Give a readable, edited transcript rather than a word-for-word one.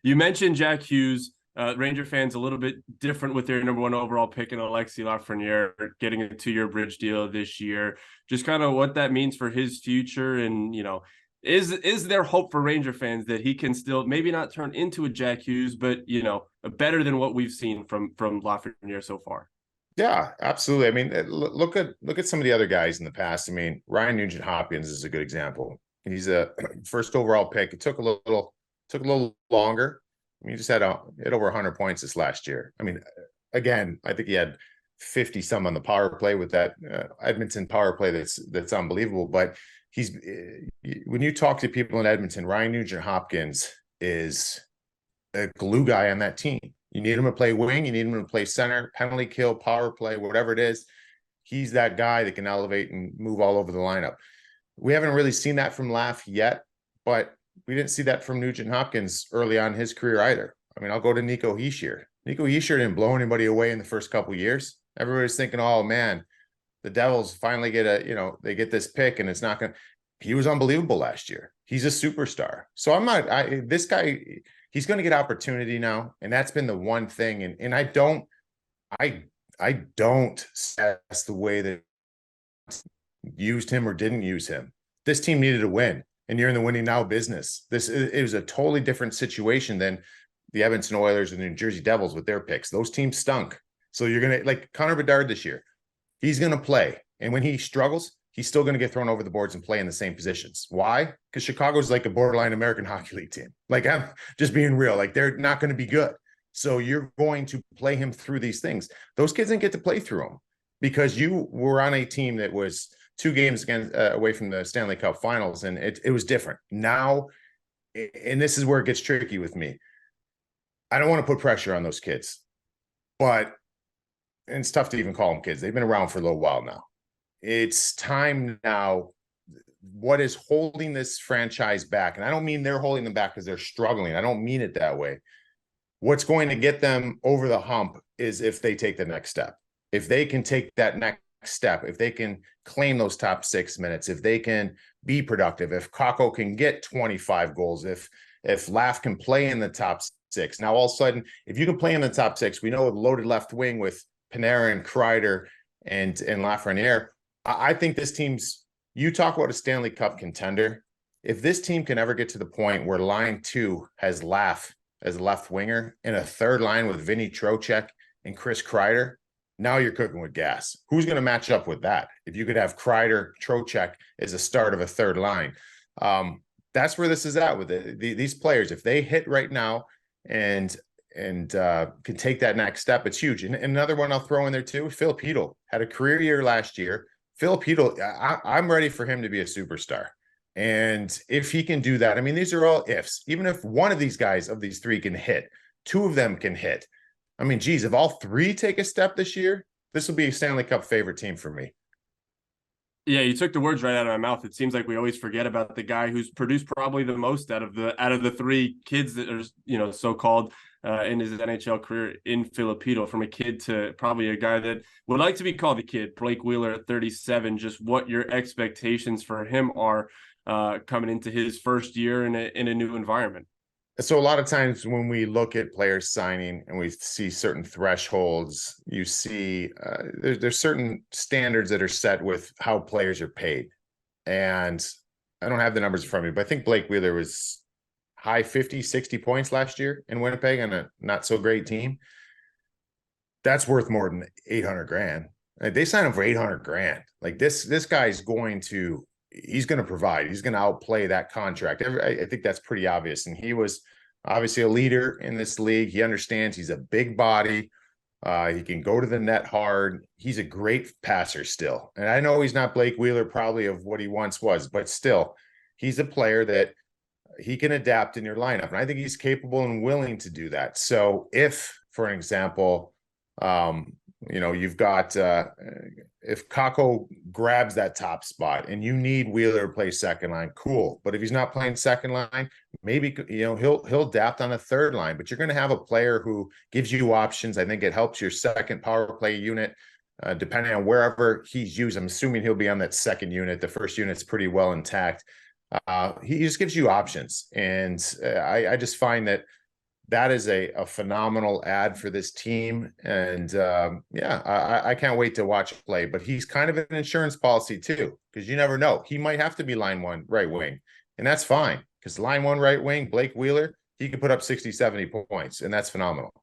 You mentioned Jack Hughes. Ranger fans a little bit different with their number one overall pick in Alexis Lafreniere getting a 2-year bridge deal this year. Just kind of what that means for his future, and is there hope for Ranger fans that he can still maybe not turn into a Jack Hughes, but better than what we've seen from Lafreniere so far? Yeah, absolutely. I mean, look at some of the other guys in the past. I mean, Ryan Nugent-Hopkins is a good example. He's a first overall pick. It took a little longer. I mean, he just had over 100 points this last year. I mean, again, I think he had 50 some on the power play with that Edmonton power play that's unbelievable. But when you talk to people in Edmonton, Ryan Nugent-Hopkins is a glue guy on that team. You need him to play wing, you need him to play center, penalty kill, power play, whatever it is. He's that guy that can elevate and move all over the lineup. We haven't really seen that from Laff yet, but we didn't see that from Nugent-Hopkins early on in his career either. I mean, I'll go to Nico Hischier. Nico Hischier didn't blow anybody away in the first couple of years. Everybody's thinking, oh man, the Devils finally they get this pick and it's not going to. He was unbelievable last year. He's a superstar. So this guy, he's going to get opportunity now. And that's been the one thing. And I don't assess the way that used him or didn't use him. This team needed to win, and you're in the winning now business. It was a totally different situation than the Edmonton Oilers and the New Jersey Devils with their picks. Those teams stunk. So you're going to, like Connor Bedard this year, he's going to play. And when he struggles, he's still going to get thrown over the boards and play in the same positions. Why? Because Chicago's like a borderline American Hockey League team. Like, I'm just being real. Like, they're not going to be good. So you're going to play him through these things. Those kids didn't get to play through them because you were on a team that was 2 games away from the Stanley Cup Finals, and it was different. Now, and this is where it gets tricky with me. I don't want to put pressure on those kids, but and it's tough to even call them kids. They've been around for a little while now. It's time now. What is holding this franchise back? And I don't mean they're holding them back because they're struggling. I don't mean it that way. What's going to get them over the hump is if they take the next step. If they can take that next step, if they can claim those top 6 minutes, if they can be productive, if Kakko can get 25 goals, if Laff can play in the top 6. Now, all of a sudden, if you can play in the top 6, we know a loaded left wing with Panarin, Kreider, and Lafreniere. I think this team's, you talk about a Stanley Cup contender. If this team can ever get to the point where line 2 has Laff as a left winger and a third line with Vinny Trocheck and Chris Kreider, now you're cooking with gas. Who's going to match up with that? If you could have Kreider, Trocheck as a start of a third line. That's where this is at with it. These players, if they hit right now and can take that next step, it's huge. And another one I'll throw in there too, Filip Chytil had a career year last year. Filip Chytil, I'm ready for him to be a superstar. And if he can do that, I mean, these are all ifs. Even if one of these guys of these 3 can hit, 2 of them can hit. I mean, geez, if all 3 take a step this year, this will be a Stanley Cup favorite team for me. Yeah, you took the words right out of my mouth. It seems like we always forget about the guy who's produced probably the most out of the 3 kids that are so-called in his NHL career in Filip Chytil, from a kid to probably a guy that would like to be called a kid, Blake Wheeler at 37. Just what your expectations for him are coming into his first year in a new environment. So a lot of times when we look at players signing and we see certain thresholds, you see there's certain standards that are set with how players are paid. And I don't have the numbers in front of me, but I think Blake Wheeler was high 50, 60 points last year in Winnipeg on a not so great team. That's worth more than 800 grand. Like, they signed him for 800 grand. Like, this guy's he's going to provide. He's going to outplay that contract. I think that's pretty obvious. And he was obviously a leader in this league. He understands. He's a big body. He can go to the net hard. He's a great passer still. And I know he's not Blake Wheeler probably of what he once was, but still, he's a player that he can adapt in your lineup. And I think he's capable and willing to do that. So if, for an example, you've got if Kakko grabs that top spot and you need Wheeler to play second line, cool. But if he's not playing second line, maybe he'll adapt on a third line. But you're going to have a player who gives you options. I think it helps your second power play unit, depending on wherever he's used. I'm assuming he'll be on that second unit. The first unit's pretty well intact. He just gives you options, and I just find that that is a phenomenal ad for this team. And yeah, I can't wait to watch play. But he's kind of an insurance policy too, because you never know. He might have to be line one right wing, and that's fine, because line one right wing, Blake Wheeler, he could put up 60, 70 points, and that's phenomenal.